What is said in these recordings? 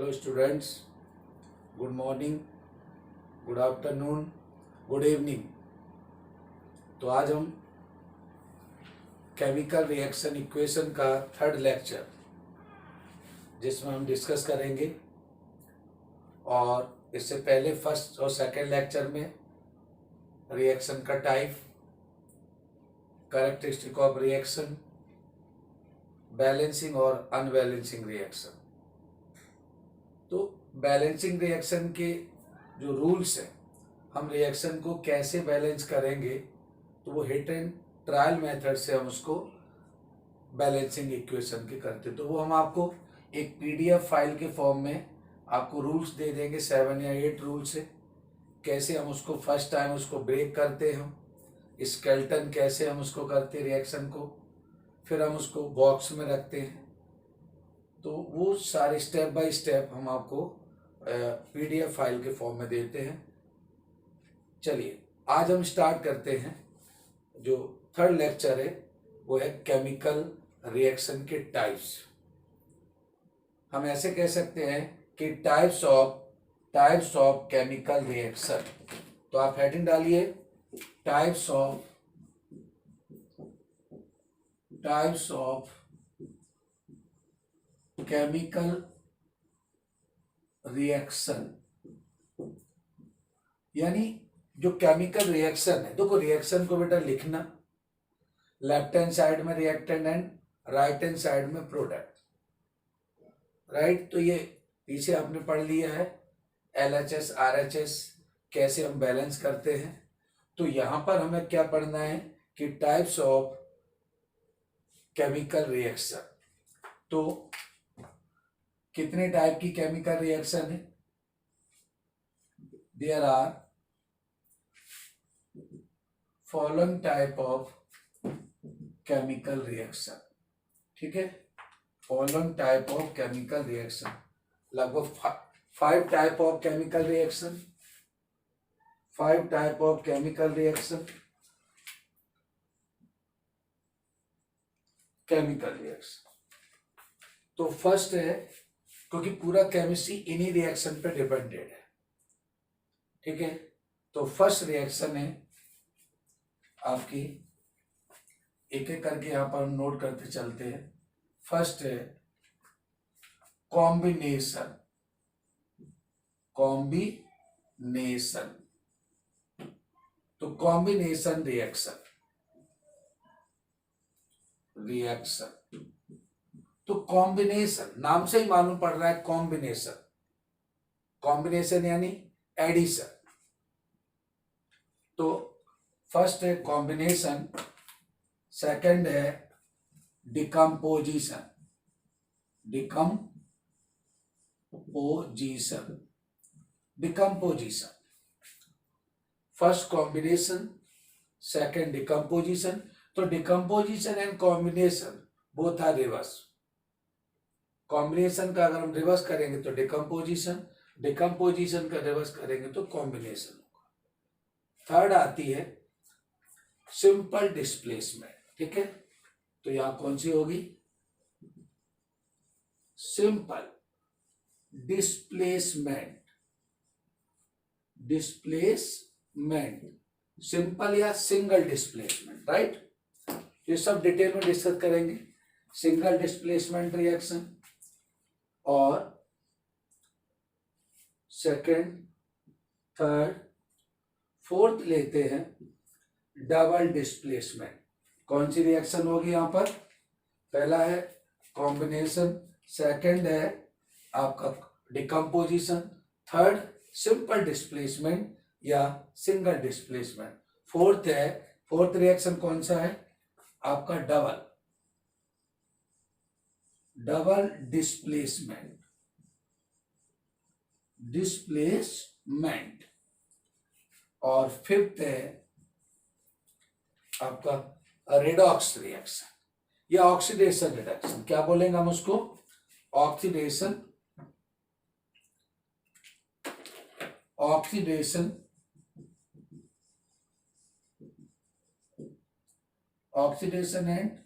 Hello students, good morning, good afternoon, good evening. तो आज हम केमिकल रिएक्शन इक्वेशन का थर्ड लेक्चर जिसमें हम डिस्कस करेंगे। और इससे पहले फर्स्ट और सेकंड लेक्चर में रिएक्शन का type, characteristic of reaction, balancing और अनबैलेंसिंग रिएक्शन। तो बैलेंसिंग रिएक्शन के जो रूल्स हैं, हम रिएक्शन को कैसे बैलेंस करेंगे, तो वो हिट एंड ट्रायल मेथड से हम उसको बैलेंसिंग इक्वेशन के करते। तो वो हम आपको एक पीडीएफ फाइल के फॉर्म में आपको रूल्स दे देंगे, 7 या 8 रूल्स है। कैसे हम उसको फर्स्ट टाइम उसको ब्रेक करते हैं, स्केलेटन कैसे हम उसको करते रिएक्शन को, फिर हम उसको बॉक्स में रखते हैं। तो वो सारे स्टेप बाय स्टेप हम आपको पीडीएफ फाइल के फॉर्म में देते हैं। चलिए आज हम स्टार्ट करते हैं। जो थर्ड लेक्चर है वो है केमिकल रिएक्शन के टाइप्स। हम ऐसे कह सकते हैं कि टाइप्स ऑफ केमिकल रिएक्शन। तो आप हेडिंग डालिए, टाइप्स ऑफ केमिकल रिएक्शन। यानी जो केमिकल रिएक्शन है, देखो रिएक्शन को बेटा लिखना, लेफ्ट हैंड साइड में reactant and right hand side में प्रोडक्ट, राइट। तो ये पीछे आपने पढ़ लिया है LHS RHS कैसे हम बैलेंस करते हैं। तो यहां पर हमें क्या पढ़ना है कि टाइप्स ऑफ केमिकल रिएक्शन। तो कितने टाइप की केमिकल रिएक्शन है? There are following type of chemical reaction. ठीक है, following type of chemical reaction, लगभग 5 type of chemical reaction, 5 type of chemical reaction. तो फर्स्ट है, क्योंकि पूरा केमिस्ट्री इन्हीं रिएक्शन पे डिपेंडेड है। ठीक है, तो फर्स्ट रिएक्शन है आपकी, एक एक करके यहां पर हम नोट करते चलते हैं। फर्स्ट है कॉम्बिनेशन। तो कॉम्बिनेशन रिएक्शन। तो कॉम्बिनेशन नाम से ही मालूम पड़ रहा है, कॉम्बिनेशन यानी एडिशन। तो फर्स्ट है कॉम्बिनेशन, सेकंड है decomposition. First combination, second decomposition. तो decomposition and combination both are reverse. Combination का अगर हम रिवर्स करेंगे तो डिकम्पोजिशन, डिकम्पोजिशन का रिवर्स करेंगे तो कॉम्बिनेशन होगा। थर्ड आती है सिंपल डिस्प्लेसमेंट। ठीक है, तो यहां कौन सी होगी? सिंपल डिस्प्लेसमेंट, सिंपल या सिंगल डिस्प्लेसमेंट, राइट। ये सब डिटेल में डिस्कस करेंगे। सिंगल डिस्प्लेसमेंट रिएक्शन और सेकंड, थर्ड, फोर्थ लेते हैं डबल डिस्प्लेसमेंट। कौन सी रिएक्शन होगी यहां पर? पहला है कॉम्बिनेशन, सेकंड है आपका डिकम्पोजिशन, थर्ड सिंपल डिस्प्लेसमेंट या सिंगल डिस्प्लेसमेंट, फोर्थ रिएक्शन कौन सा है आपका? Double displacement. और फिफ्थ है आपका रेडॉक्स रिएक्शन या ऑक्सीडेशन रिडक्शन। क्या बोलेंगे हम उसको? Oxidation and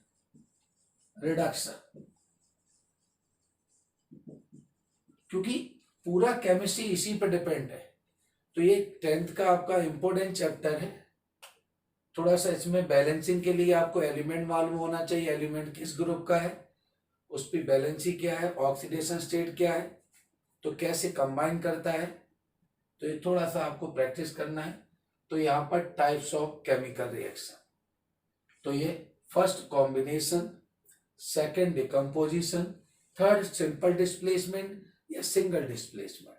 reduction. क्योंकि पूरा केमिस्ट्री इसी पर डिपेंड है। तो ये 10th का आपका इम्पोर्टेंट चैप्टर है। थोड़ा सा इसमें बैलेंसिंग के लिए आपको एलिमेंट मालूम होना चाहिए, एलिमेंट किस ग्रुप का है, उस पर बैलेंसिंग क्या है, ऑक्सीडेशन स्टेट क्या है, तो कैसे कंबाइन करता है, तो ये थोड़ा सा आपको प्रैक्टिस करना है। तो यहाँ पर टाइप्स ऑफ केमिकल रिएक्शन, तो ये first combination, second decomposition, third simple displacement या सिंगल डिस्प्लेसमेंट,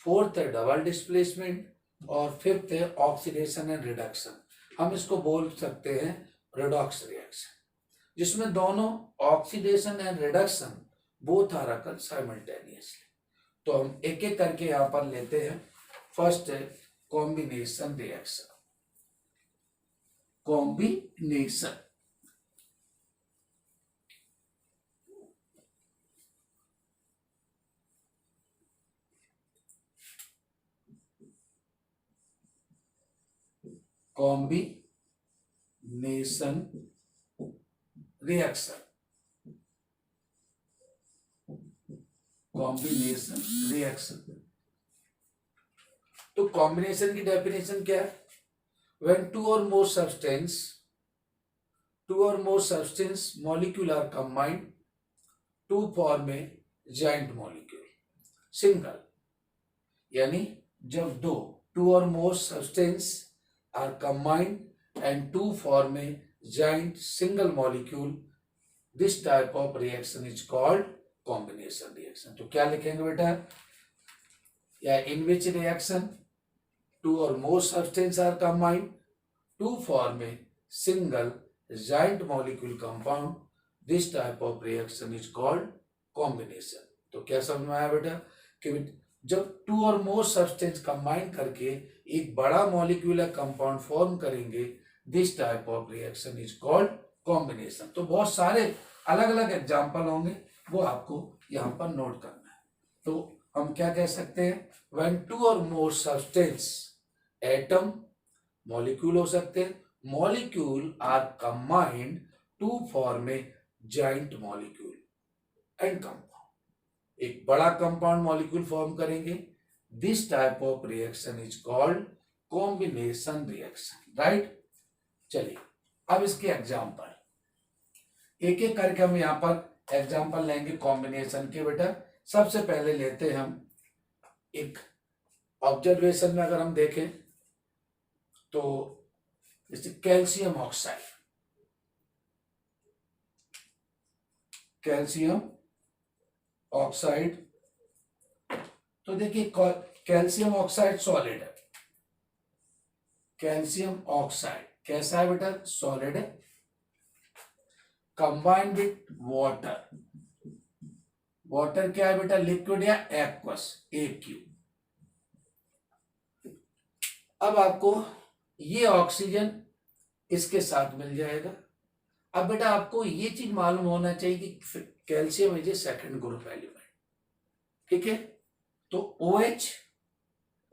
फोर्थ है डबल डिस्प्लेसमेंट और फिफ्थ है ऑक्सीडेशन एंड रिडक्शन। हम इसको बोल सकते हैं रेडॉक्स रिएक्शन, जिसमें दोनों oxidation and reduction both are occur simultaneously. तो हम एक एक करके यहां पर लेते हैं। फर्स्ट है combination reaction. Combination, combination reaction, combination reaction. तो कॉम्बिनेशन की डेफिनेशन क्या है? When two or more substance molecule are combined to form a joint molecule. Single यानी जब two or more substance are combined and to form a joint single molecule, this type of reaction is called combination reaction. तो क्या लिखेंगे बेटा? या in which reaction two or more substances are combined to form a single giant molecule compound, this type of reaction is called combination। तो क्या समझ में आया बेटा कि जब two or more substance combine करके एक बड़ा मॉलिक्यूलर कंपाउंड फॉर्म करेंगे, this type of reaction is called combination. तो बहुत सारे अलग अलग एग्जाम्पल होंगे, वो आपको यहाँ पर नोट करना है। तो हम क्या कह सकते हैं? When two or more substance, atom, molecule हो सकते हैं, molecule are combined to form a joint molecule and compound, एक बड़ा कंपाउंड मॉलिक्यूल फॉर्म करेंगे, this type of reaction is called combination reaction. Right, चलिए अब इसके एग्जाम्पल एक एक करके हम यहाँ पर एग्जाम्पल लेंगे कॉम्बिनेशन के। बेटा सबसे पहले लेते हैं हम एक ऑब्जर्वेशन में, अगर हम देखें तो जैसे कैल्शियम ऑक्साइड, कैल्शियम ऑक्साइड, तो देखिए कैल्शियम ऑक्साइड सॉलिड है। कैल्शियम ऑक्साइड कैसा है बेटा? सॉलिड है। कंबाइंड विथ वाटर, वाटर क्या है बेटा? लिक्विड या एक्वस, AQ। अब आपको ये ऑक्सीजन इसके साथ मिल जाएगा। अब बेटा आपको ये चीज मालूम होना चाहिए कि calcium is a second group element, ठीक है? तो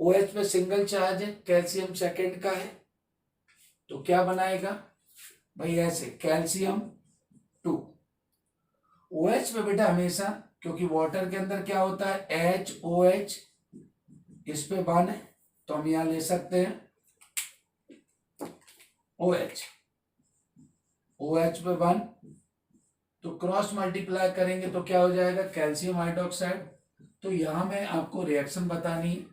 OH पे सिंगल चार्ज है, कैल्शियम सेकंड का है, तो क्या बनाएगा भाई? ऐसे कैल्शियम 2। OH पे बेटा हमेशा, क्योंकि वाटर के अंदर क्या होता है? HOH, इस पे 1 है, तो हम यहां ले सकते हैं OH पे 1, तो क्रॉस मल्टीप्लाई करेंगे तो क्या हो जाएगा? Calcium hydroxide. तो यहां में आपको रिएक्शन बतानी है,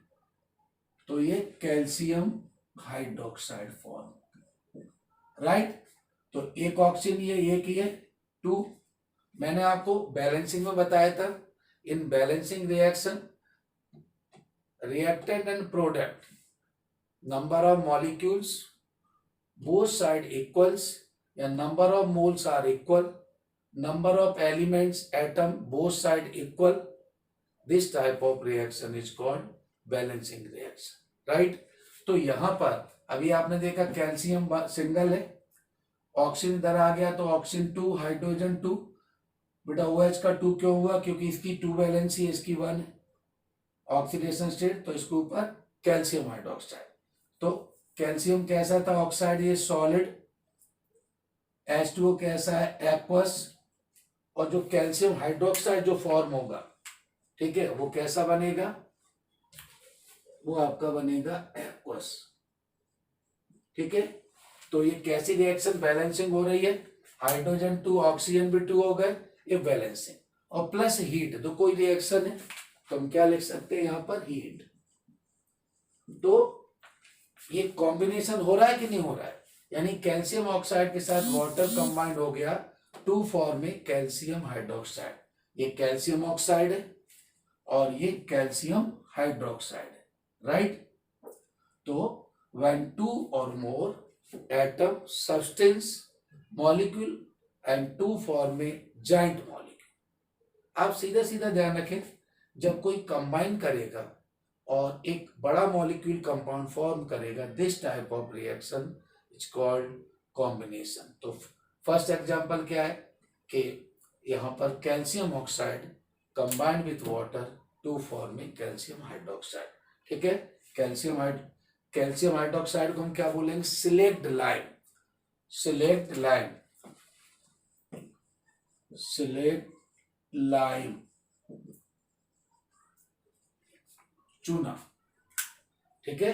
तो ये कैल्शियम हाइड्रोक्साइड फॉर्म, राइट? तो एक ऑक्सीजन ये एक ही है 2। मैंने आपको बैलेंसिंग में बताया था, in balancing reaction reactant and product, number of molecules both side equals, या number of moles are equal, number of elements atom both side equal, this type of reaction is called balancing reaction, right? तो यहां पर अभी आपने देखा calcium single है, oxygen इधर आ गया तो ऑक्सीजन 2, हाइड्रोजन 2। बेटा OH का 2 क्यों हुआ? क्योंकि इसकी 2 वैलेंसी है, इसकी 1 है ऑक्सीडेशन स्टेट, तो इसके ऊपर कैल्शियम हाइड्रोक्साइड। तो कैल्शियम कैसा था? ऑक्साइड, ये सॉलिड। H2O कैसा है? एक्वस। और जो कैल्शियम हाइड्रोक्साइड जो फॉर्म होगा, ठीक है, वो कैसा बनेगा, वो आपका बनेगा एक्वस। ठीक है, तो ये कैसी रिएक्शन बैलेंसिंग हो रही है, हाइड्रोजन 2 ऑक्सीजन भी 2 हो गए, ये बैलेंसिंग, और प्लस हीट, तो कोई रिएक्शन है तो हम क्या लिख सकते हैं यहां पर, हीट। तो ये कॉम्बिनेशन हो रहा है कि नहीं हो रहा है, यानी कैल्शियम ऑक्साइड के साथ वाटर कंबाइंड हो गया टू फॉर्मिंग कैल्शियम हाइड्रोक्साइड। ये कैल्शियम ऑक्साइड है और ये कैल्शियम हाइड्रोक्साइड है, राइट। तो when two or more atom substance molecule and two form a giant molecule, आप सीधा सीधा ध्यान रखें, जब कोई कंबाइन करेगा और एक बड़ा मॉलिक्यूल कंपाउंड फॉर्म करेगा, this type of reaction is called combination. तो फर्स्ट एग्जांपल क्या है कि यहाँ पर calcium oxide combined with water to forming calcium hydroxide. ठीक है, कैल्शियम हाइड्रोक्साइड को हम क्या बोलेंगे, slaked lime, slaked lime, slaked lime, चूना। ठीक है,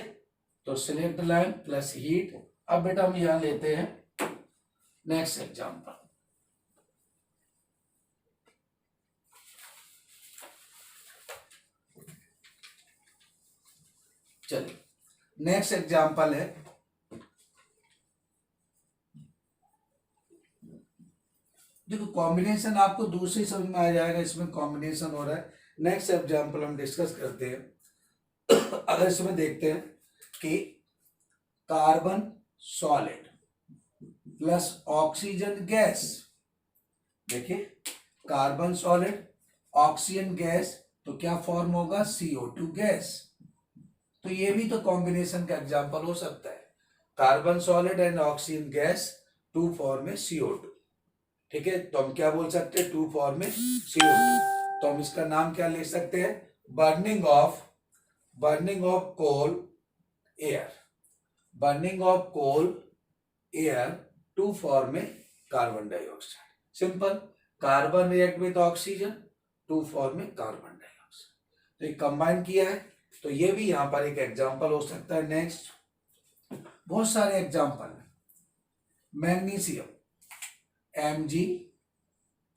तो सिलेक्ट लाइम प्लस हीट। अब बेटा हम यहां लेते हैं नेक्स्ट एग्जांपल। चलिए नेक्स्ट एग्जांपल है, देखो कॉम्बिनेशन आपको दूसरी समझ में आ जाएगा, इसमें कॉम्बिनेशन हो रहा है। नेक्स्ट एग्जांपल हम डिस्कस करते हैं। अगर इसमें देखते हैं कि carbon solid plus oxygen gas, देखिए कार्बन सॉलिड ऑक्सीजन गैस, तो क्या फॉर्म होगा, CO2 गैस। तो ये भी तो कॉम्बिनेशन का एग्जांपल हो सकता है, carbon solid and oxygen gas to form में CO2। ठीक है, तो हम क्या बोल सकते हैं, टू फॉर्म में CO2, तो हम इसका नाम क्या ले सकते हैं, burning of coal air, burning of coal air to form में carbon dioxide. Simple, carbon react with oxygen to form में कार्बन डाइऑक्साइड, तो ये कंबाइन किया है, तो ये भी यहां पर एक एग्जांपल हो सकता है। नेक्स्ट बहुत सारे example, magnesium Mg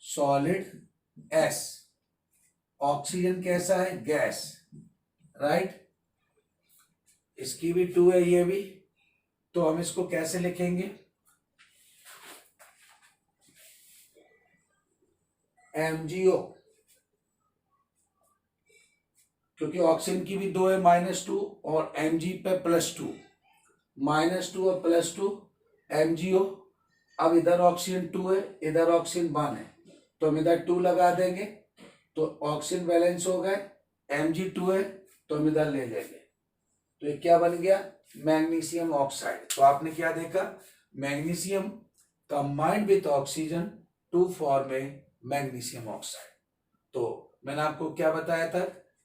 solid S, oxygen कैसा है, गैस, राइट, इसकी भी 2 है, ये भी, तो हम इसको कैसे लिखेंगे, MgO, क्योंकि ऑक्सीजन की भी 2 है, -2, और Mg पे +2, -2 और +2 MgO। अब इधर ऑक्सीजन 2 है, इधर ऑक्सीजन 1 है, तो हम इधर 2 लगा देंगे, तो ऑक्सीजन बैलेंस हो गए, Mg2 है तो हम इधर ले लेंगे, तो ये क्या बन गया, मैग्नीशियम ऑक्साइड। तो आपने क्या देखा, magnesium combined with oxygen to form a magnesium oxide. तो मैंने आपको क्या बताया था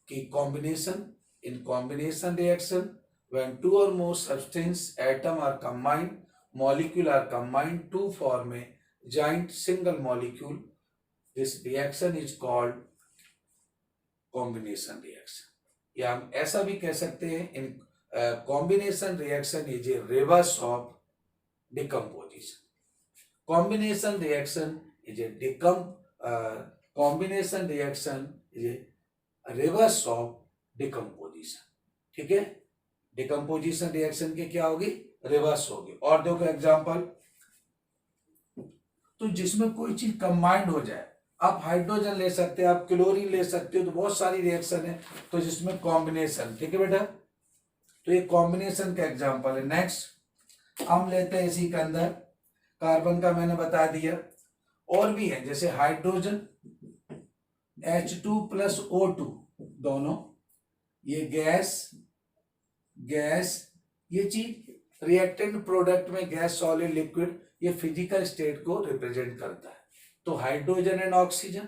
कि combination, in combination reaction when two or more substance atom are combined, molecule are combined to form a giant single molecule, this reaction is called combination reaction। या हम ऐसा भी कह सकते हैं, इन combination reaction is a reverse of decomposition, combination reaction is a combination reaction is a reverse of decomposition। ठीक है, decomposition reaction के क्या होगी, रिवर्स होगी। और देखो एग्जांपल, तो जिसमें कोई चीज कंबाइंड हो जाए, आप हाइड्रोजन ले सकते हैं, आप क्लोरीन ले सकते हो, तो बहुत सारी रिएक्शन है, तो जिसमें कॉम्बिनेशन। ठीक है बेटा, तो ये कॉम्बिनेशन का एग्जांपल है। नेक्स्ट हम लेते हैं इसी के अंदर, कार्बन का मैंने बता दिया, और भी है जैसे हाइड्रोजन H2 + O2 दोनों, ये गैस, ये चीज रिएक्टेंट प्रोडक्ट में गैस, सॉलिड, लिक्विड, ये फिजिकल स्टेट को रिप्रेजेंट करता है। तो हाइड्रोजन एंड ऑक्सीजन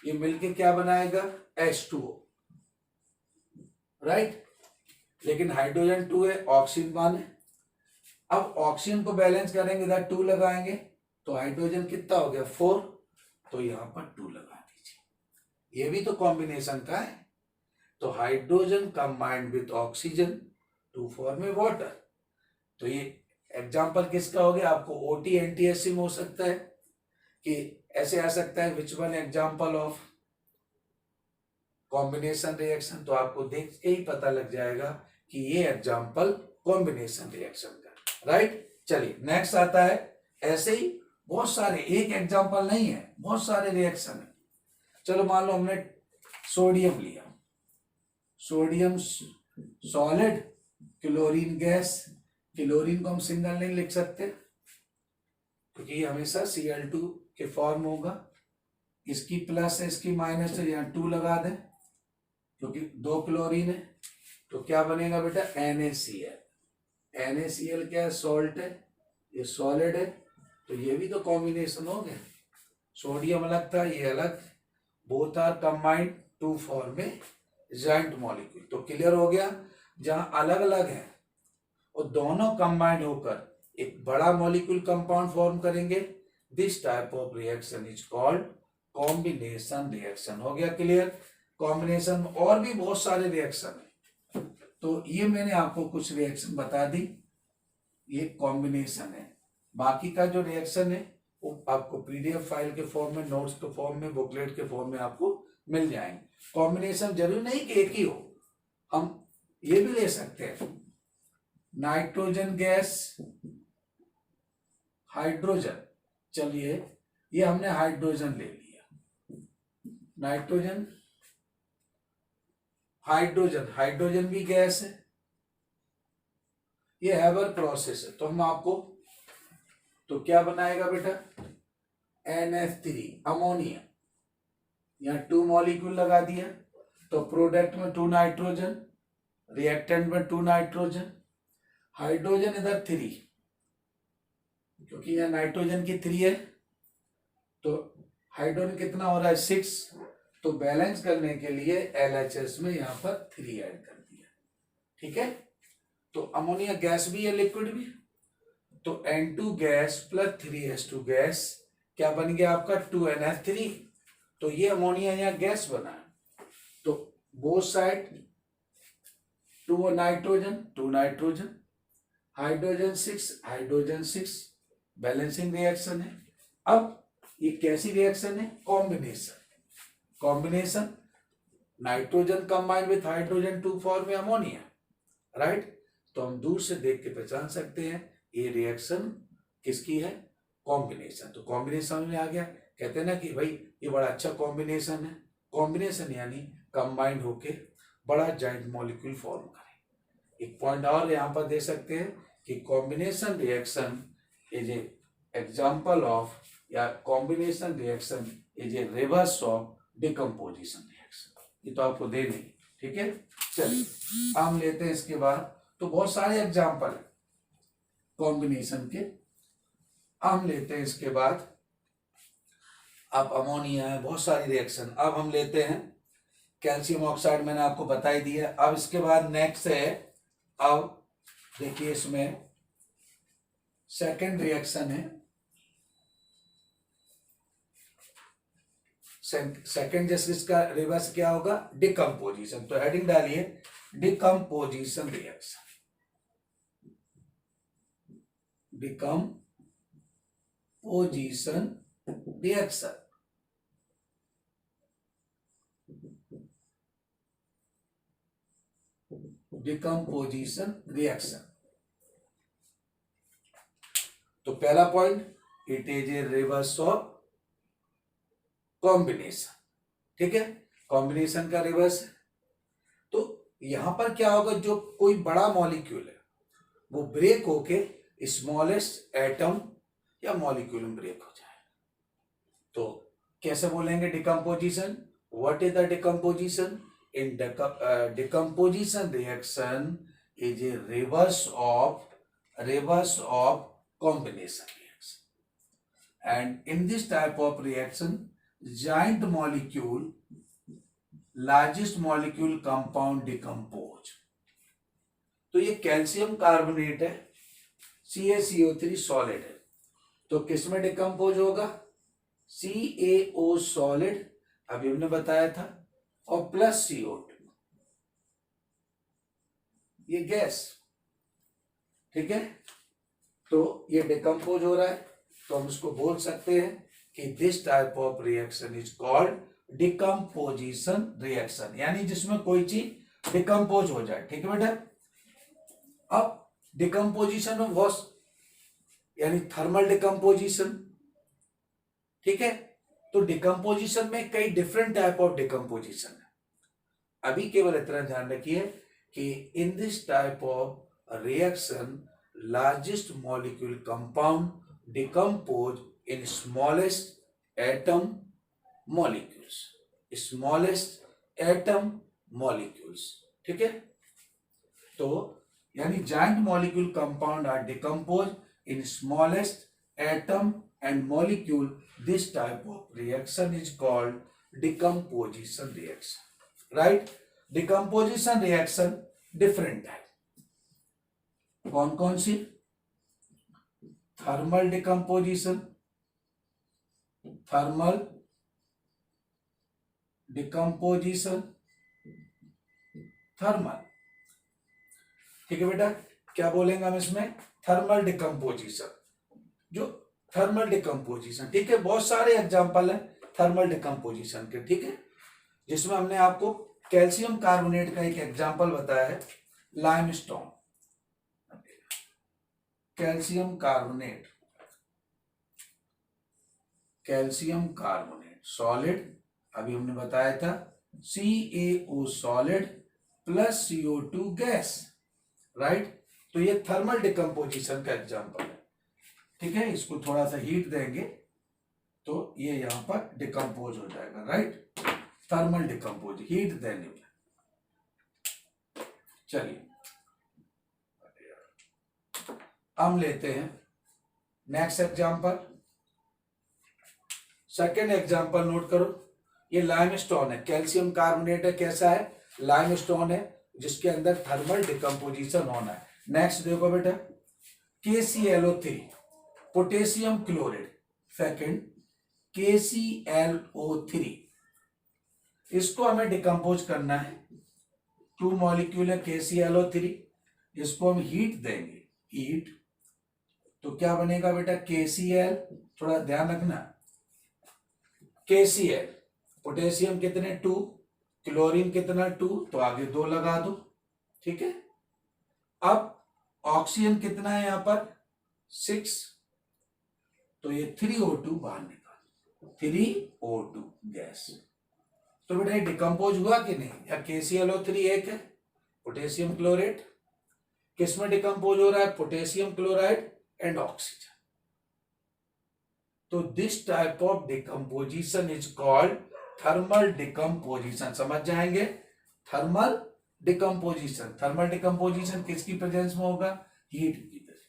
ये मिलके क्या बनाएगा, H2O, राइट, लेकिन हाइड्रोजन 2 है, ऑक्सीजन 1 है। अब ऑक्सीजन को बैलेंस करेंगे, इधर 2 लगाएंगे, तो हाइड्रोजन कितना हो गया, 4, तो यहां पर 2 लगा दीजिए, ये भी तो कॉम्बिनेशन का है। तो hydrogen combined with oxygen to form a water. तो ये एग्जाम्पल किसका हो गया? आपको ओटी एनटीएससी में हो सकता है कि ऐसे आ सकता है which one example of combination reaction. तो आपको देख के ही पता लग जाएगा कि ये एग्जाम्पल कॉम्बिनेशन रिएक्शन का, राइट। चलिए नेक्स्ट आता है, ऐसे ही बहुत सारे, एक एग्जाम्पल नहीं है, बहुत सारे रिएक्शन है। चलो मान लो हमने सोडियम लिया, sodium solid, chlorine gas. Chlorine को हम सिंगल नहीं लिख सकते क्योंकि ये हमेशा Cl2 के फॉर्म होगा। इसकी प्लस है, इसकी माइनस है, यहाँ 2 लगा दें क्योंकि 2 क्लोरीन है। तो क्या बनेगा बेटा? NaCl। NaCl क्या है? सॉल्ट है, ये सॉलिड है। तो ये भी तो कॉम्बिनेशन हो गया। सोडियम अलग था, ये अलग, both are combined to form a joint molecule. तो क्लियर हो गया, जहां अलग अलग है और दोनों कंबाइंड होकर एक बड़ा मॉलिक्यूल कंपाउंड फॉर्म करेंगे, this type of reaction is called combination reaction. हो गया क्लियर? कॉम्बिनेशन में और भी बहुत सारे रिएक्शन है। तो ये मैंने आपको कुछ रिएक्शन बता दी, ये कॉम्बिनेशन है। बाकी का जो रिएक्शन है वो आपको पीडीएफ फाइल के फॉर्म में, नोट्स के फॉर्म में, बुकलेट के फॉर्म में आपको मिल जाएंगे। कॉम्बिनेशन जरूरी नहीं कि एक ही हो, हम ये भी ले सकते हैं, नाइट्रोजन गैस हाइड्रोजन। चलिए ये हमने हाइड्रोजन ले लिया, नाइट्रोजन हाइड्रोजन, हाइड्रोजन भी गैस है, ये हैबर प्रोसेस है। तो हम आपको, तो क्या बनाएगा बेटा? NH3 अमोनिया, यहाँ 2 मॉलिक्यूल लगा दिया, तो प्रोडक्ट में 2 नाइट्रोजन, रिएक्टेंट में 2 नाइट्रोजन, हाइड्रोजन इधर 3 क्योंकि यहाँ नाइट्रोजन की 3 है, तो हाइड्रोजन कितना हो रहा है? 6। तो बैलेंस करने के लिए LHS में यहाँ पर 3 ऐड कर दिया, ठीक है। तो अमोनिया गैस भी है, लिक्विड भी, तो N2 gas plus 3H2 gas क्या बन गया आपका? 2NH3। तो ये अमोनिया यहाँ गैस बना है। तो both side 2 nitrogen, 2 nitrogen, hydrogen 6, hydrogen 6, balancing reaction है। अब ये कैसी रिएक्शन है? Combination. Combination, nitrogen combined with hydrogen to form a ammonia, right. तो हम दूर से देख के पहचान सकते हैं ये रिएक्शन किसकी है? कॉम्बिनेशन। तो कॉम्बिनेशन में आ गया, कहते हैं ना कि भाई ये बड़ा अच्छा कॉम्बिनेशन है। कॉम्बिनेशन यानी कंबाइंड होके बड़ा जॉइंट मॉलिक्यूल फॉर्म करें। एक पॉइंट और यहाँ पर दे सकते हैं कि combination reaction is a example of, या combination reaction is a reverse of decomposition reaction. ये तो आपको दे नहीं, ठीक है। चलिए हम लेते हैं इसके बाद, तो बहुत सारे एग्जाम्पल है कॉम्बिनेशन के, हम लेते हैं इसके बाद। अब अमोनिया है, बहुत सारी रिएक्शन। अब हम लेते हैं कैल्शियम ऑक्साइड, मैंने आपको बता ही दिया। अब इसके बाद नेक्स्ट है, अब देखिए इसमें सेकंड रिएक्शन है, सेकंड जैसे इसका रिवर्स क्या होगा? डिकम्पोजिशन। तो हेडिंग डालिए decomposition reaction, decomposition reaction. Decomposition reaction. तो पहला point, it is a reverse of combination, ठीक है। कॉम्बिनेशन का रिवर्स है। तो यहां पर क्या होगा? जो कोई बड़ा मॉलिक्यूल है वो ब्रेक होके स्मॉलेस्ट एटम या मॉलिक्यूल में ब्रेक हो जाए। तो कैसे बोलेंगे decomposition? What is the decomposition? In decomposition reaction is a reverse of combination reaction, and in this type of reaction giant molecule largest molecule compound decompose। तो ये कैल्शियम कार्बोनेट है, CaCO3 सॉलिड है, तो किस में डिकम्पोज होगा? CaO solid अभी हमने बताया था, और प्लस CO2, ये गैस, ठीक है। तो ये डिकम्पोज हो रहा है, तो हम इसको बोल सकते हैं कि this type of reaction is called decomposition reaction, यानी जिसमें कोई चीज डिकम्पोज हो जाए, ठीक है बेटा। अब डिकम्पोजिशन ऑफ वॉस यानी थर्मल डिकम्पोजिशन, ठीक है। तो डिकम्पोजिशन में कई डिफरेंट टाइप ऑफ डिकम्पोजिशन है। अभी केवल इतना ध्यान रखिए कि in this type of reaction largest molecule compound decompose in smallest atom molecules, smallest atom molecules, ठीक है। तो यानी giant molecule compound are decompose in smallest atom and molecule. This type of reaction is called decomposition reaction, right? Decomposition reaction different type, कौन कौन सी? Thermal decomposition, thermal decomposition, thermal, ठीक है बेटा। क्या बोलेंगे हम इसमें? थर्मल डिकम्पोजिशन, जो थर्मल डिकम्पोजिशन, ठीक है। बहुत सारे एग्जांपल हैं थर्मल डिकम्पोजिशन के, ठीक है, जिसमें हमने आपको कैल्शियम कार्बोनेट का एक एग्जांपल बताया है, limestone, calcium carbonate, calcium carbonate solid, अभी हमने बताया था CaO solid plus CO2 gas, right. तो ये थर्मल डिकम्पोजिशन का एग्जांपल है, ठीक है। इसको थोड़ा सा हीट देंगे तो ये यहां पर डिकम्पोज हो जाएगा, राइट। थर्मल डिकम्पोज, हीट देने में। चलिए हम लेते हैं next example, second example note करो। ये लाइमस्टोन है, कैल्शियम कार्बोनेट है, कैसा है? लाइमस्टोन है, जिसके अंदर थर्मल डिकम्पोजिशन होना है। नेक्स्ट देखो बेटा, KClO3 potassium chloride, second KClO3, इसको हमें डिकम्पोज करना है। 2 मॉलिक्यूल है KClO3, इसको हम हीट देंगे, हीट, तो क्या बनेगा बेटा? KCl, थोड़ा ध्यान रखना, KCl पोटेशियम कितने 2, क्लोरीन कितना 2, तो आगे 2 लगा दो, ठीक है। अब ऑक्सीजन कितना है यहां पर? 6, तो ये 3O2 बाहर निकाल, 3O2 गैस। तो बेटा ये डिकम्पोज हुआ कि नहीं? या KClO3 एक है, पोटेशियम क्लोराइड, किसमें डिकम्पोज हो रहा है? Potassium chloride and oxygen. तो this type of decomposition is called thermal decomposition, समझ जाएंगे? थर्मल डिकम्पोजिशन, थर्मल डिकम्पोजिशन किसकी प्रेजेंस में होगा? हीट की प्रेजेंस,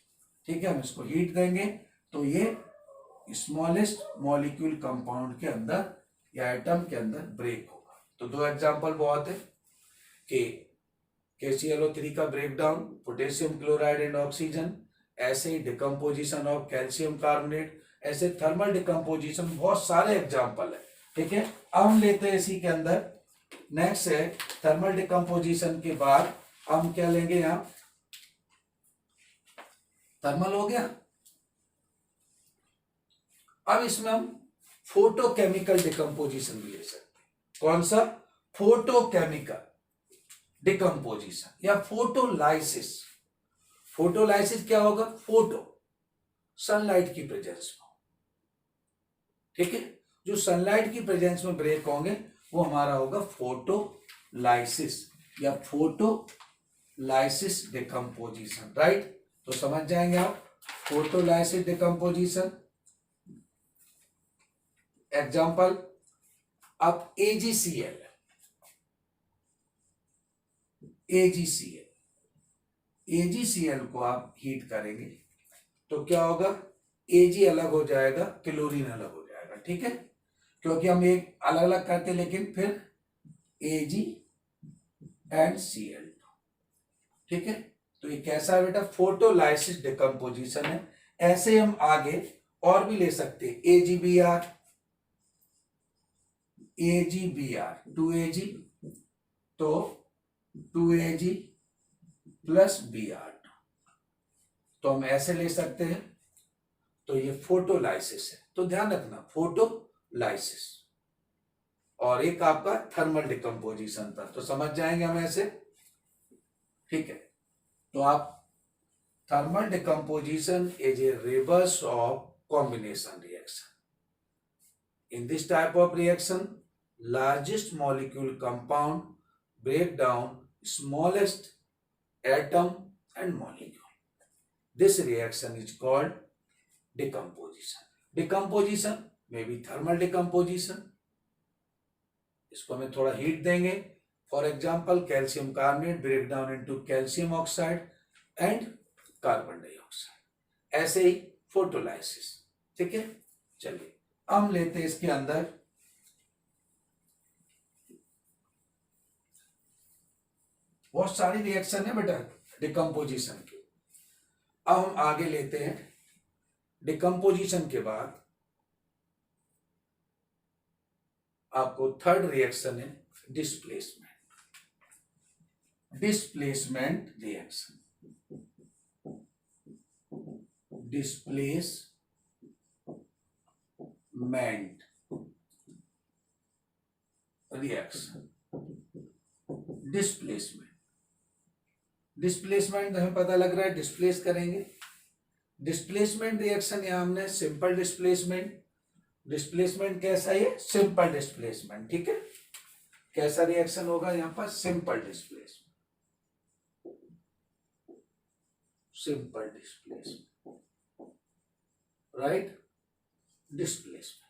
ठीक है। हम इसको हीट देंगे तो ये स्मॉलेस्ट मॉलिक्यूल कंपाउंड के अंदर या एटम के अंदर ब्रेक होगा। तो 2 एग्जांपल बहुत है कि KClO3 का breakdown, potassium chloride and oxygen, ऐसे ही डिकम्पोजिशन ऑफ कैल्शियम कार्बोनेट, ऐसे थर्मल डिकम्पोजिशन बहुत सारे एग्जांपल है, ठीक है। अब हम लेते हैं इसी के अंदर नेक्स्ट है थर्मल डिकम्पोजिशन के बाद हम क्या लेंगे? यहां थर्मल हो गया, अब इसमें हम फोटोकेमिकल डिकम्पोजिशन भी ले सकते हैं। कौन सा? फोटोकेमिकल डिकम्पोजिशन या फोटोलाइसिस। फोटोलाइसिस क्या होगा? फोटो, सनलाइट की प्रेजेंस में, ठीक है। जो सनलाइट की प्रेजेंस में ब्रेक होंगे वो हमारा होगा फोटोलाइसिस या फोटोलाइसिस डिकम्पोजिशन, राइट। तो समझ जाएंगे आप, फोटोलाइसिस डिकम्पोजिशन एग्जाम्पल। अब AgCl, AgCl को आप हीट करेंगे तो क्या होगा? Ag अलग हो जाएगा, क्लोरीन अलग हो जाएगा, ठीक है, क्योंकि हम एक अलग अलग करते लेकिन फिर Ag एंड Cl, ठीक है। तो ये कैसा है बेटा? फोटोलाइसिस डिकम्पोजिशन है। ऐसे हम आगे और भी ले सकते हैं, AgBr, AgBr 2Ag, तो 2Ag प्लस Br, तो हम ऐसे ले सकते हैं। तो ये फोटोलाइसिस है। तो ध्यान रखना, फोटोलाइसिस और एक आपका थर्मल डिकम्पोजिशन था, तो समझ जाएंगे हम ऐसे, ठीक है। तो आप thermal decomposition is a reverse of combination reaction. In this type of reaction, largest molecule compound break down smallest atom and molecule. This reaction is called decomposition. Decomposition may be thermal decomposition. इसको हमें थोड़ा heat देंगे। For example calcium carbonate break down into calcium oxide and carbon dioxide, ऐसे ही photolysis, ठीक है। चलिए हम लेते हैं इसके अंदर बहुत सारी रिएक्शन है बेटा डिकम्पोजिशन की। अब हम आगे लेते हैं, डिकम्पोजिशन के बाद आपको थर्ड रिएक्शन है displacement. Displacement reaction, displacement reaction. Displacement हमें पता लग रहा है, डिस्प्लेस करेंगे। डिस्प्लेसमेंट रिएक्शन यहां हमने सिंपल डिस्प्लेसमेंट, डिस्प्लेसमेंट कैसा है, सिंपल डिस्प्लेसमेंट, ठीक है। कैसा रिएक्शन होगा यहां पर, simple displacement, simple displacement, right, displacement.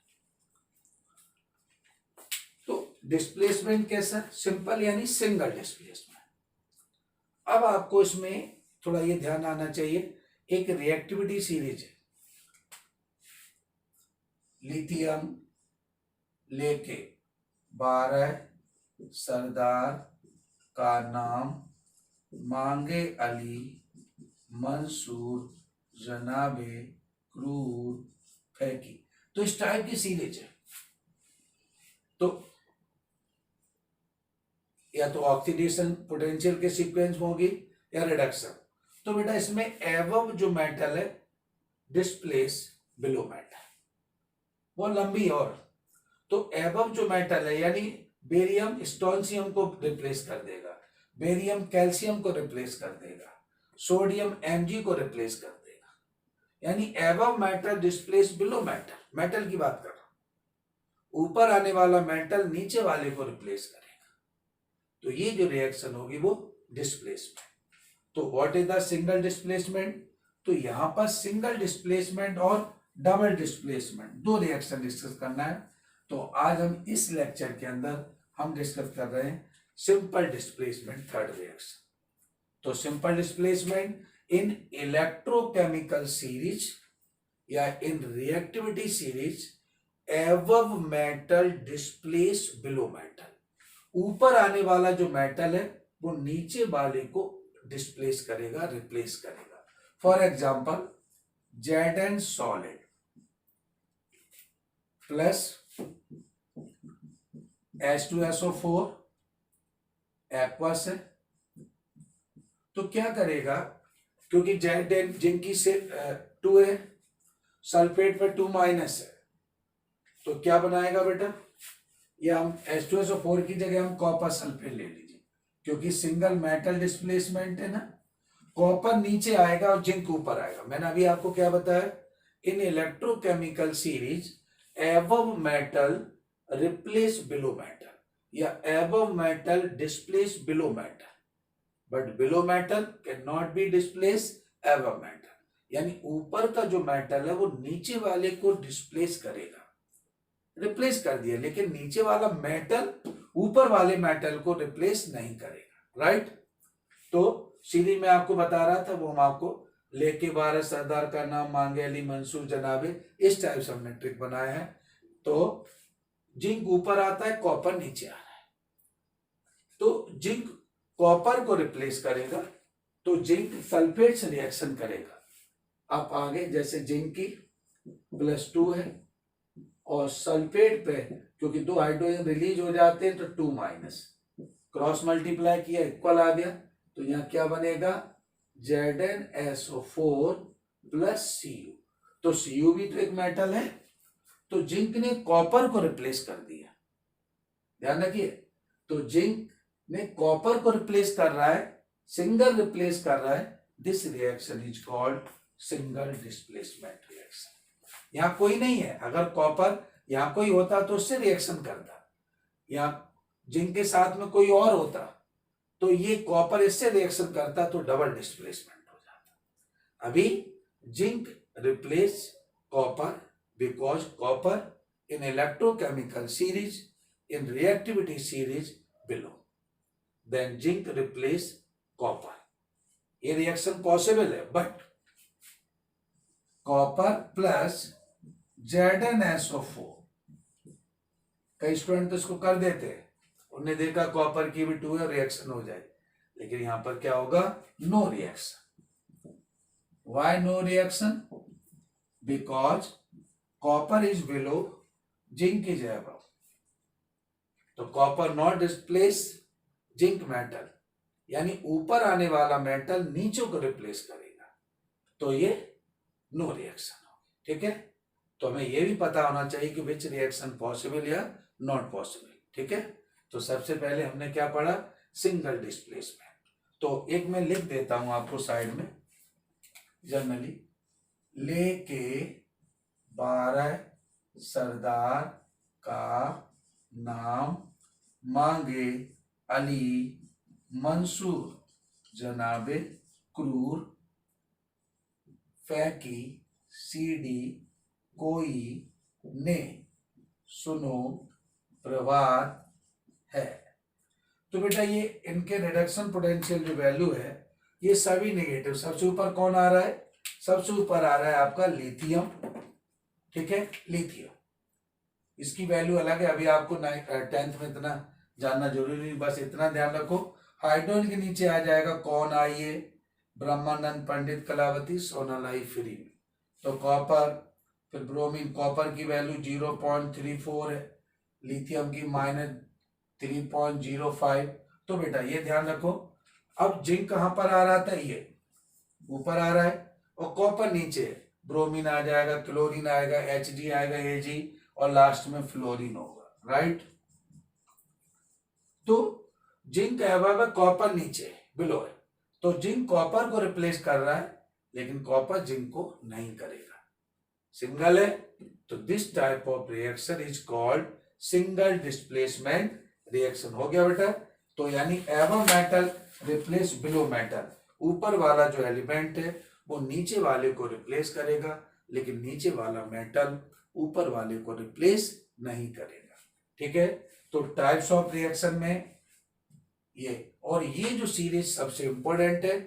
तो डिस्प्लेसमेंट कैसा, सिंपल यानी सिंगल डिस्प्लेसमेंट। अब आपको इसमें थोड़ा ये ध्यान आना चाहिए, एक रिएक्टिविटी सीरीज है, लिथियम लेके 12 सरदार का नाम, मांगे अली, मंसूर, जनाबे, क्रूर, फैकी, तो इस टाइप की सीरीज है। तो या तो ऑक्सीडेशन पोटेंशियल के सीक्वेंस होगी या रिडक्शन। तो बेटा इसमें एवब जो मेटल है डिस्प्लेस बिलो मेटल, वो लंबी और, तो एवब जो मेटल है यानी बेरियम स्टोनशियम को रिप्लेस कर देगा, बेरियम कैल्शियम को रिप्लेस कर देगा, सोडियम Mg को रिप्लेस कर देगा, यानी एवब metal displace below metal, metal की बात कर रहा हूं, ऊपर आने वाला मेटल नीचे वाले को रिप्लेस करेगा। तो ये जो रिएक्शन होगी वो डिस्प्लेसमेंट। तो what is the single displacement, तो यहां पर सिंगल डिस्प्लेसमेंट और डबल डिस्प्लेसमेंट दो रिएक्शन डिस्कस करना है। तो आज हम इस लेक्चर के अंदर हम डिस्कस कर रहे हैं सिंपल डिस्प्लेसमेंट थर्ड रिएक्शन। तो simple displacement in electrochemical series या in reactivity series, above metal displace below metal, ऊपर आने वाला जो मेटल है वो नीचे वाले को डिस्प्लेस करेगा, रिप्लेस करेगा। For example Zn solid plus H2SO4 aqueous है, तो क्या करेगा, क्योंकि Zn जिंकी से 2 है, सल्फेट पे 2 माइनस है, तो क्या बनाएगा बेटा, ये हम H2SO4 की जगह हम कॉपर सल्फेट ले लीजिए, क्योंकि सिंगल मेटल डिस्प्लेसमेंट है ना, कॉपर नीचे आएगा और जिंक ऊपर आएगा। मैंने अभी आपको क्या बताया, in electrochemical series above metal replace below metal या above metal displace below metal, but below metal can not be displace above metal, यानी ऊपर का जो मेटल है वो नीचे वाले को डिस्प्लेस करेगा, रिप्लेस कर दिया, लेकिन नीचे वाला मेटल ऊपर वाले मेटल को रिप्लेस नहीं करेगा, राइट। तो सीरीज में आपको बता रहा था, वो हम आपको लेके 12 सरदार का नाम, मांगे अली, मंसूर, जनाबे, इस टाइप से हमने ट्रिक बनाया है। तो जिंक ऊपर आता है, कॉपर नीचे आ रहा है, तो जिंक कॉपर को रिप्लेस करेगा, तो जिंक सल्फेट से रिएक्शन करेगा। आप आगे जैसे जिंक की +2 है, और सल्फेट पे क्योंकि 2 हाइड्रोजन रिलीज हो जाते हैं तो 2 माइनस, क्रॉस मल्टीप्लाई किया इक्वल आ गया, तो यहाँ क्या बनेगा ZnSO4 प्लस Cu। तो Cu भी तो एक मेटल है, तो जिंक ने कॉपर को रिप्लेस कर दिया, ध्यान रखिए। तो जिंक ने कॉपर को रिप्लेस कर रहा है, सिंगल रिप्लेस कर रहा है। This reaction is called single displacement reaction. यहां कोई नहीं है, अगर कॉपर यहां कोई होता तो उससे रिएक्शन करता, यहां जिंक के साथ में कोई और होता तो ये कॉपर इससे रिएक्शन करता तो डबल डिस्प्लेसमेंट हो जाता। अभी zinc replace copper because copper in electrochemical series in reactivity series below, then zinc replace copper। ये रिएक्शन पॉसिबल है, बट कॉपर प्लस ZnSO4, कई स्टूडेंट तो इसको कर देते हैं, उन्होंने देखा कॉपर की भी 2 है रिएक्शन हो जाए, लेकिन यहां पर क्या होगा no reaction. Why no reaction? Because copper is below, zinc is above. तो copper not displace zinc metal, यानी ऊपर आने वाला मेटल नीचे को रिप्लेस करेगा, तो ये नो रिएक्शन होगी। ठीक है, तो हमें ये भी पता होना चाहिए कि विच रिएक्शन पॉसिबल या नॉट पॉसिबल। ठीक है, तो सबसे पहले हमने क्या पढ़ा सिंगल डिस्प्लेसमेंट। तो एक मैं लिख देता हूं आपको साइड में, जनरली लेके 12 सरदार का नाम मांगे अली मंसूर जनाबे क्रूर फैकी सीडी कोई ने सुनो प्रभात है। तो बेटा ये इनके रिडक्शन पोटेंशियल जो वैल्यू है ये सभी नेगेटिव। सबसे ऊपर कौन आ रहा है? सबसे ऊपर आ रहा है आपका लिथियम। ठीक है, लिथियम, इसकी वैल्यू अलग है, अभी आपको 10th में इतना जानना जरूरी नहीं, बस इतना ध्यान रखो। हाइड्रोजन के नीचे आ जाएगा कौन आइए ब्रह्मानंद पंडित कलावती सोनालाई फ्री। तो कॉपर, फिर ब्रोमीन, कॉपर की वैल्यू 0.34 है, लिथियम की -3.05। तो बेटा ये ध्यान रखो। अब जिंक कहां पर आ रहा था? ये ऊपर आ रहा है, और कॉपर नीचे है। ब्रोमीन आ जाएगा, क्लोरीन आएगा, Hg आएगा, Ag, और लास्ट में फ्लोरीन होगा। राइट, तो जिंक अबव है, कॉपर नीचे बिलो है, तो जिंक कॉपर को रिप्लेस कर रहा है, लेकिन कॉपर जिंक को नहीं करेगा, सिंगल है। तो this type of reaction is called single displacement reaction. हो गया बेटा? तो यानी above metal replace below metal, ऊपर वाला जो एलिमेंट है वो नीचे वाले को रिप्लेस करेगा, लेकिन नीचे वाला मेटल ऊपर वाले को रिप्लेस नहीं करेगा। ठीक है, तो टाइप्स ऑफ रिएक्शन में ये, और ये जो सीरीज सबसे इंपॉर्टेंट है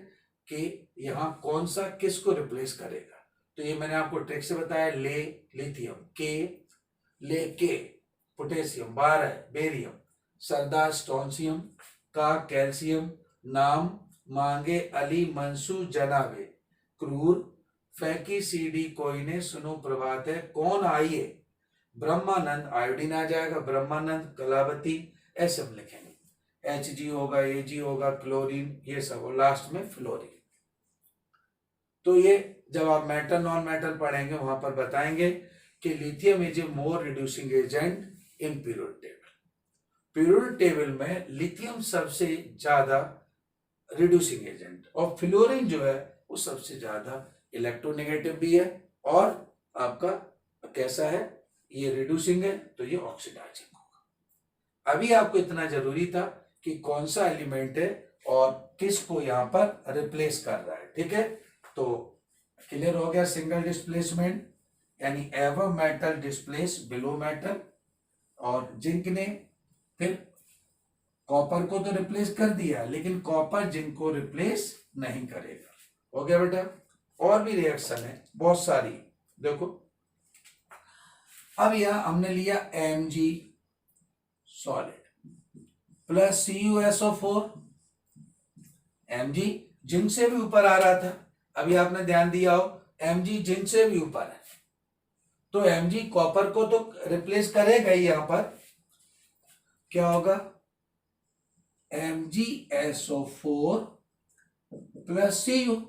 कि यहां कौन सा किसको रिप्लेस करेगा। तो ये मैंने आपको ट्रिक से बताया, ले लिथियम, के ले के पोटेशियम, 12 बेरियम, सरदार स्ट्रोंशियम, का कैल्शियम, नाम मांगे अली मंसूर जनाबे क्रूर फैकी सीडी कोई ने सुनो प्रभात है, कौन आइए ब्रह्मानंद, आयोडीन आ जाएगा, ब्रह्मानंद कलावती, ऐसे हम लिखेंगे। Hg होगा, Ag होगा, क्लोरीन, ये सब, और लास्ट में फ्लोरीन। तो ये जब आप मेटल नॉन मेटल पढ़ेंगे वहां पर बताएंगे कि lithium is a more reducing agent in periodic table. Periodic table में लिथियम सबसे ज्यादा रिड्यूसिंग एजेंट, और फ्लोरीन जो है वो सबसे ज्यादा इलेक्ट्रोनेगेटिव भी है, और आपका कैसा है, ये रिड्यूसिंग है, तो ये ऑक्सीडाइजिंग होगा। अभी आपको इतना जरूरी था कि कौन सा एलिमेंट है और किसको यहां पर रिप्लेस कर रहा है। ठीक है, तो क्लियर हो गया। सिंगल डिस्प्लेसमेंट यानी ever metal displace below metal, और जिंक ने फिर कॉपर को तो रिप्लेस कर दिया, लेकिन कॉपर जिंक को रिप्लेस नहीं करेगा। हो गया बेटा? और भी रिएक्शन है बहुत सारी, देखो। अब यहां हमने लिया Mg solid plus CuSO4। Mg zinc से भी ऊपर आ रहा था, अभी आपने ध्यान दिया हो, Mg जिंक से भी ऊपर है, तो Mg कॉपर को तो रिप्लेस करेगा ही, यहां पर क्या होगा MgSO4 प्लस Cu,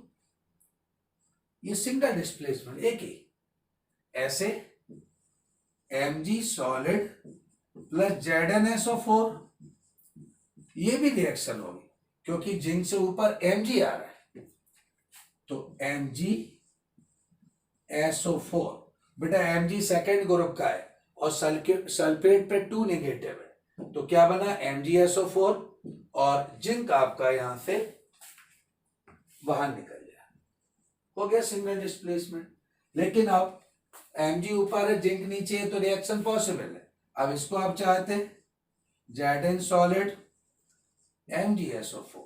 ये सिंगल डिस्प्लेसमेंट एक ही। ऐसे Mg सॉलिड प्लस ZnSO4, ये भी रिएक्शन होगी क्योंकि जिंक से ऊपर Mg आ रहा है, तो MgSO4, बेटा Mg सेकेंड ग्रुप का है और सल्फेट पे 2 नेगेटिव है, तो क्या बना MgSO4 और जिंक आपका यहां से बाहर निकल गया, हो गया सिंगल डिस्प्लेसमेंट। लेकिन अब Mg ऊपर है, जिंक नीचे है, तो रिएक्शन पॉसिबल है। अब इसको आप चाहते हैं Zn सॉलिड MgSO4,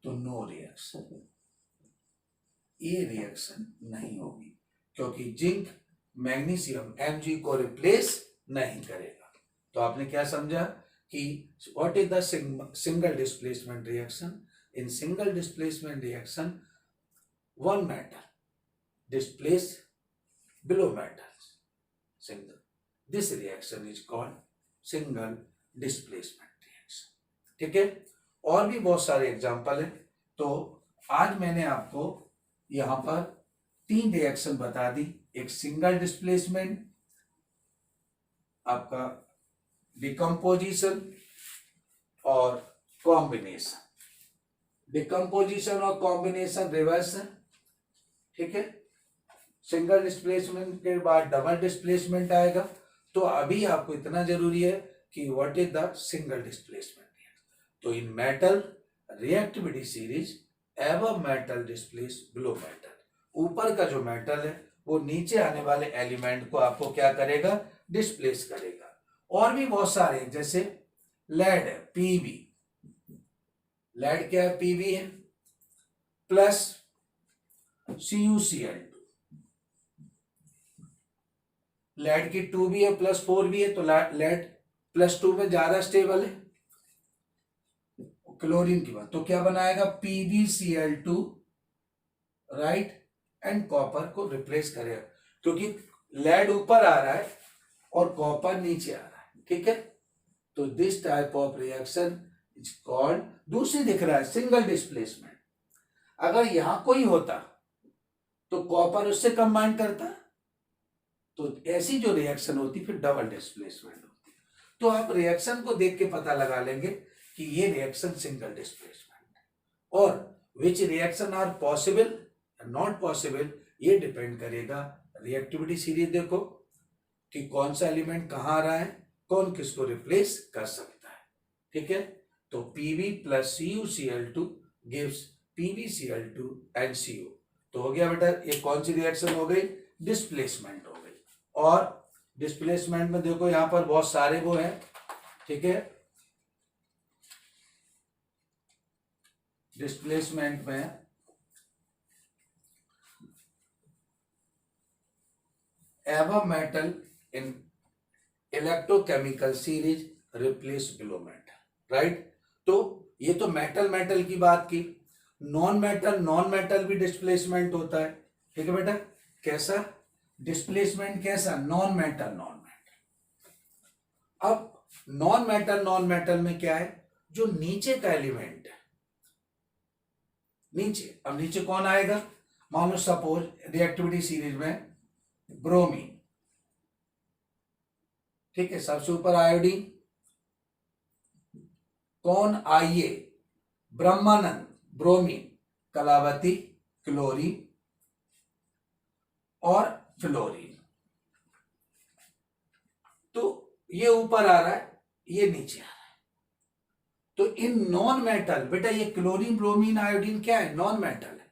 तो नो रिएक्शन, ये रिएक्शन नहीं होगी क्योंकि जिंक मैग्नीशियम Mg को रिप्लेस नहीं करेगा। तो आपने क्या समझा कि what is the single displacement reaction? In single displacement reaction one metal displace below metals single, this reaction is called single displacement reaction। ठीक है, और भी बहुत सारे एग्जांपल हैं। तो आज मैंने आपको यहां पर 3 रिएक्शन बता दी, एक सिंगल डिस्प्लेसमेंट, आपका डिकम्पोजिशन और कॉम्बिनेशन। डिकम्पोजिशन और कॉम्बिनेशन रिवर्स है, ठीक है। सिंगल डिस्प्लेसमेंट के बाद डबल डिस्प्लेसमेंट आएगा। तो अभी आपको इतना जरूरी है कि what is the single displacement. तो in metal reactivity series above metal displace below metal, ऊपर का जो मेटल है वो नीचे आने वाले एलिमेंट को आपको क्या करेगा, डिस्प्लेस करेगा। और भी बहुत सारे, जैसे लेड है पीबी, लेड क्या है, पीबी है, प्लस CuCl2, लेड की 2 भी है प्लस 4 भी है, तो लेड +2 में ज्यादा स्टेबल है क्लोरीन की बात, तो क्या बनाएगा PbCl2, राइट, एंड कॉपर को रिप्लेस करेगा क्योंकि लेड ऊपर आ रहा है और कॉपर नीचे आ रहा है, ठीक है। तो this type of reaction is called, दूसरी दिख रहा है सिंगल डिस्प्लेसमेंट। अगर यहां कोई होता तो कॉपर उससे कंबाइन करता, तो ऐसी जो रिएक्शन होती फिर डबल डिस्प्लेसमेंट होती। तो आप रिएक्शन को देख के पता लगा लेंगे कि ये रिएक्शन सिंगल डिस्प्लेसमेंट है, और which reaction are possible not possible, ये डिपेंड करेगा रिएक्टिविटी सीरीज देखो कि कौन सा एलिमेंट कहां आ रहा है, कौन किसको रिप्लेस कर सकता है, ठीक है। तो Pb plus CuCl2 gives PbCl2 and Cu, तो हो गया बेटा, ये कौन सी रिएक्शन हो गई, डिस्प्लेसमेंट हो गई। और डिस्प्लेसमेंट में देखो यहां पर बहुत सारे वो हैं, ठीक है। डिस्प्लेसमेंट में एवर मेटल इन electrochemical series replace below metal, right. तो ये तो मेटल मेटल की बात की, नॉन मेटल भी डिस्प्लेसमेंट होता है, ठीक है बेटा। कैसा डिस्प्लेसमेंट, कैसा, नॉन मेटल। अब नॉन मेटल में क्या है, जो नीचे का एलिमेंट है, नीचे, अब नीचे कौन आएगा, मान लो सपोज रिएक्टिविटी सीरीज में ब्रोमीन, ठीक है, सबसे ऊपर आयोडीन, कौन, आइए, ब्रह्मानंद, ब्रोमीन, कलावती, क्लोरीन और फ्लोरीन। तो ये ऊपर आ रहा है, ये नीचे आ रहा है। तो इन नॉन मेटल, बेटा ये क्लोरीन, ब्रोमीन, आयोडीन क्या है, नॉन मेटल है।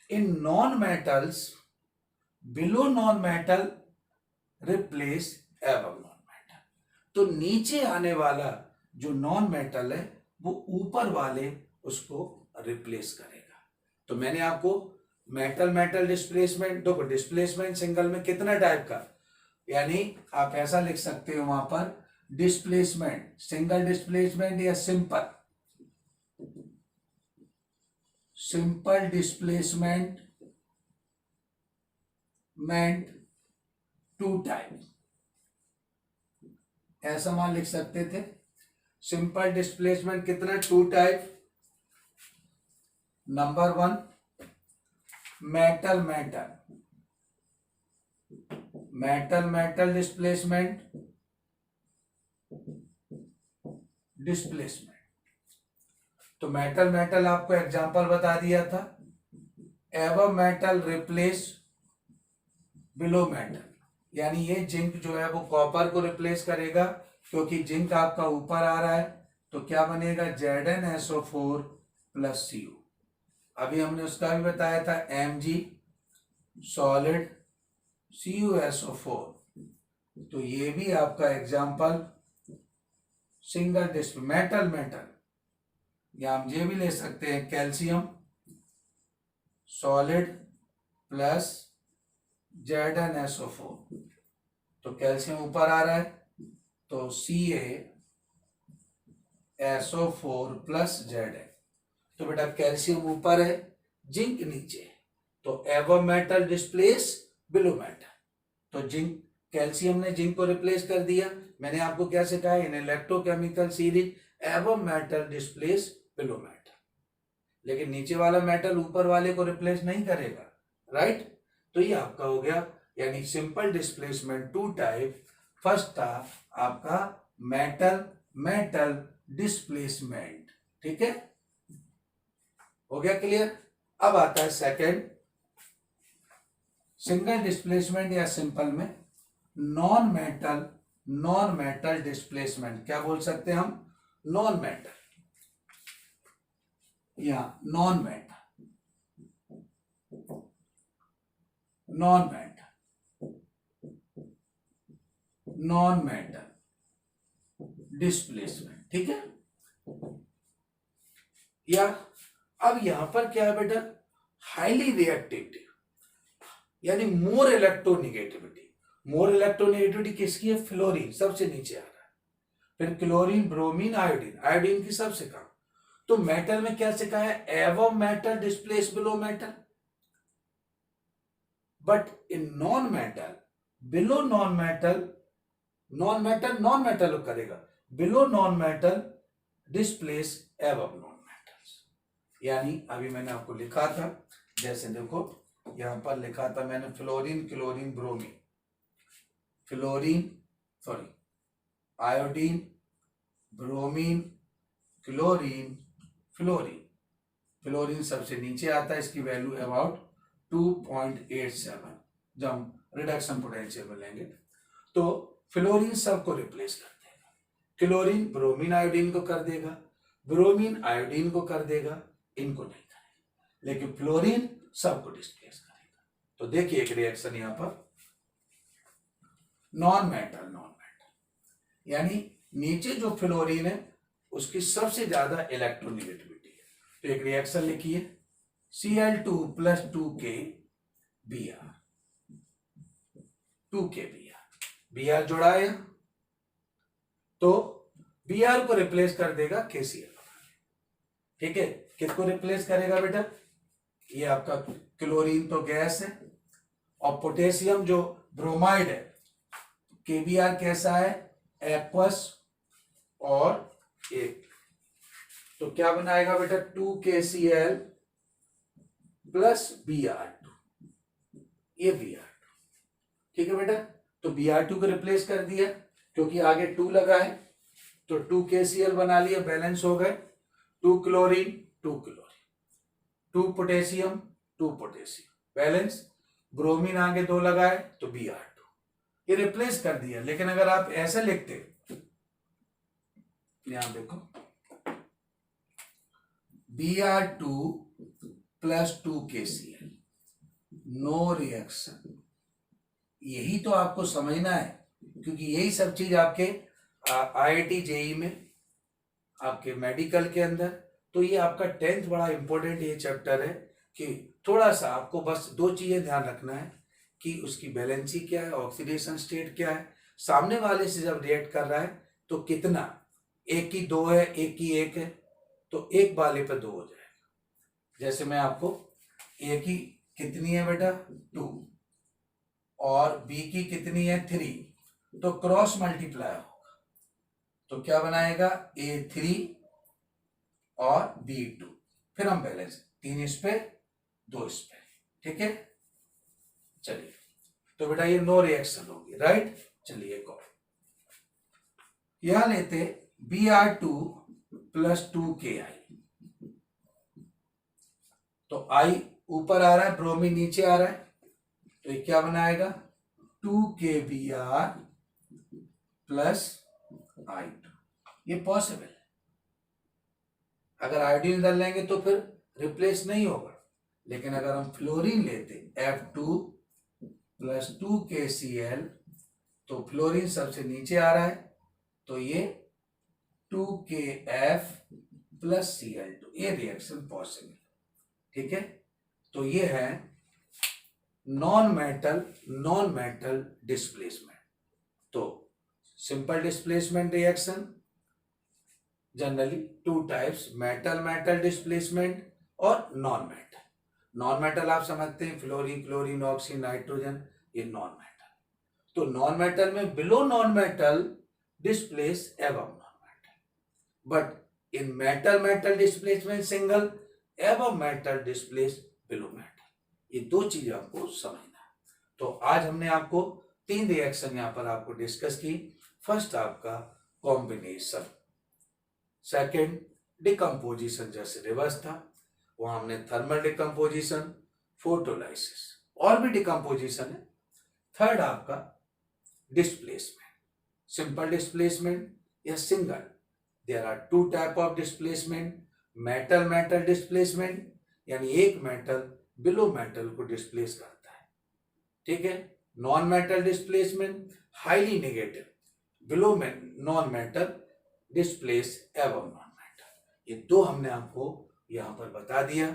In non metals below non metal replace above non metal, तो नीचे आने वाला जो नॉन मेटल है वो ऊपर वाले उसको रिप्लेस करेगा। तो मैंने आपको मेटल डिस्प्लेसमेंट, देखो डिस्प्लेसमेंट सिंगल में कितना टाइप का, यानी आप ऐसा लिख सकते हो वहां पर, डिस्प्लेसमेंट, सिंगल डिस्प्लेसमेंट या सिंपल डिस्प्लेसमेंट टू टाइप, ऐसा मान लिख सकते थे। सिंपल डिस्प्लेसमेंट कितना, two type. Number one, metal metal, metal metal displacement, displacement. तो मेटल मेटल आपको एग्जांपल बता दिया था, ever metal replace below metal, यानी ये जिंक जो है वो कॉपर को रिप्लेस करेगा, क्योंकि जिंक आपका ऊपर आ रहा है, तो क्या बनेगा, ZnSO4 प्लस Cu। अभी हमने उसका भी बताया था, Mg सॉलिड CuSO4, तो ये भी आपका example single display metal metal. या हम ये भी ले सकते हैं, कैल्शियम सॉलिड प्लस ZnSO4, तो कैल्शियम ऊपर आ रहा है तो CaSO4 प्लस Zn। तो बेटा कैल्शियम ऊपर है, जिंक नीचे है, तो above metal displace below metal. तो जिंक, कैल्शियम ने जिंक को रिप्लेस कर दिया। मैंने आपको क्या सिखाया, in electrochemical series above metal displace below metal, लेकिन नीचे वाला मेटल ऊपर वाले को रिप्लेस नहीं करेगा, राइट। तो ये आपका हो गया, यानी simple displacement two type. First था आपका मेटल मेटल डिस्प्लेसमेंट, ठीक है, हो गया क्लियर। अब आता है सेकंड, सिंगल डिस्प्लेसमेंट या सिंपल में नॉन मेटल डिस्प्लेसमेंट। क्या बोल सकते हैं हम, नॉन मेटल या non metal, non metal displacement, ठीक है। या अब यहां पर क्या है बेटा, हाईली रिएक्टिविटी, यानी मोर इलेक्ट्रोनिगेटिविटी। मोर इलेक्ट्रोनिगेटिविटी किसकी है, फ्लोरीन सबसे नीचे आ रहा है, फिर क्लोरीन, ब्रोमीन, आयोडीन, आयोडीन की सबसे कम। तो मेटल में क्या सिखाया, above metal displace below metal, but in non metal below non metal, non metal करेगा, below non metal displace above non metals. यानी अभी मैंने आपको लिखा था, जैसे देखो यहां पर लिखा था मैंने, fluorine chlorine bromine, fluorine sorry iodine bromine chlorine fluorine. Fluorine सबसे नीचे आता है, इसकी वैल्यू अबाउट 2.87, जब हम रिडक्शन पोटेंशियल में लेंगे तो फ्लोरीन सबको रिप्लेस कर देगा, क्लोरीन ब्रोमीन आयोडीन को कर देगा, ब्रोमीन आयोडीन को कर देगा, इनको नहीं करेगा, लेकिन फ्लोरीन सबको डिस्प्लेस करेगा। तो देखिए एक रिएक्शन यहां पर, नॉन मेटल यानी नीचे जो फ्लोरीन है उसकी सबसे ज्यादा इलेक्ट्रोनिगेटिविटी है। तो एक रिएक्शन लिखिए, Cl2 plus 2K Br, 2K Br जोड़ा है, तो Br को रिप्लेस कर देगा KCl, ठीक है। किसको रिप्लेस करेगा बेटा, ये आपका क्लोरीन तो गैस है, और पोटेशियम जो ब्रोमाइड है, KBr कैसा है, एक्वस और एक, तो क्या बनाएगा बेटा 2KCl प्लस Br2, ये Br2, ठीक है बेटा। तो Br2 को रिप्लेस कर दिया, क्योंकि आगे 2 लगा है, तो 2KCl बना लिया, बैलेंस हो गए, 2 chlorine 2 chlorine, 2 potassium 2 potassium, balance, bromine आगे 2 लगा है तो Br2, ये रिप्लेस कर दिया। लेकिन अगर आप ऐसे लिखते, यहां देखो Br2 plus 2KCl, no reaction, यही तो आपको समझना है, क्योंकि यही सब चीज आपके IIT JEE में, आपके मेडिकल के अंदर, तो ये आपका 10th बड़ा इंपॉर्टेंट ये चैप्टर है, कि थोड़ा सा आपको बस 2 चीजें ध्यान रखना है, कि उसकी बैलेंसी क्या है, ऑक्सीडेशन स्टेट क्या है, सामने वाले से जब रिएक्ट कर रहा है तो कितना, एक की 2 है, एक की 1 है, तो एक वाले पे 2 हो जाएगा। जैसे मैं आपको, एक ही कितनी है बेटा 2, और बी की कितनी है 3, तो क्रॉस मल्टीप्लाई होगा, तो क्या बनाएगा A3 और B2, फिर हम बैलेंस 3 इस पे 2 इस पे, ठीक है। चलिए तो बेटा ये नो रिएक्शन होगी, राइट। चलिए एक और यहां लेते Br2 प्लस 2Ki, तो I ऊपर आ रहा है, ब्रोमीन नीचे आ रहा है, तो ये क्या बनाएगा 2KBr प्लस I2, ये पॉसिबल है। अगर आयोडीन डाल लेंगे तो फिर रिप्लेस नहीं होगा, लेकिन अगर हम फ्लोरीन लेते F2 प्लस 2KCl, तो फ्लोरीन सबसे नीचे आ रहा है, तो ये 2KF प्लस Cl2, ये रिएक्शन पॉसिबल, ठीक है। तो ये है नॉन मेटल डिस्प्लेसमेंट। तो simple displacement reaction generally 2 types, metal displacement और नॉन मेटल आप समझते हैं फ्लोरीन, क्लोरीन, ऑक्सीजन, नाइट्रोजन, ये नॉन मेटल। तो नॉन मेटल में below non metal displace above non metal, but in metal displacement single, above metal displace below metal. ये 2 चीज आपको समझना है। तो आज हमने आपको 3 रिएक्शन यहां पर आपको डिस्कस की। फर्स्ट आपका कॉम्बिनेशन, सेकंड डिकम्पोजिशन, जैसे रिवर्स था वहां हमने थर्मल डिकम्पोजिशन, फोटोलाइसिस, और भी डिकम्पोजिशन है। थर्ड आपका डिस्प्लेसमेंट, सिंपल डिस्प्लेसमेंट या single, there are 2 type of displacement, metal displacement, यानी एक मेटल बिलो मेटल को डिस्प्लेस करता है, ठीक है। Non metal displacement highly negative, below non metal displace above non metal. ये 2 हमने आपको यहां पर बता दिया।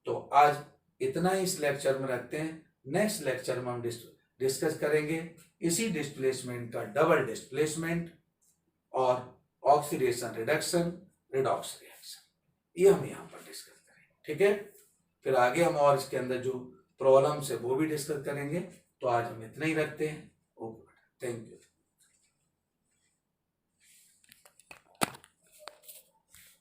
तो आज इतना ही इस लेक्चर में रखते हैं। नेक्स्ट लेक्चर में हम डिस्कस करेंगे इसी डिस्प्लेसमेंट का डबल डिस्प्लेसमेंट और ऑक्सीडेशन रिडक्शन, रिडॉक्स रिएक्शन, ये हम यहां पर डिस्कस करेंगे, ठीक है। फिर आगे हम और इसके अंदर जो प्रॉब्लम्स है वो भी डिस्कस करेंगे। तो आज हम इतना ही रखते हैं। Okay, thank you.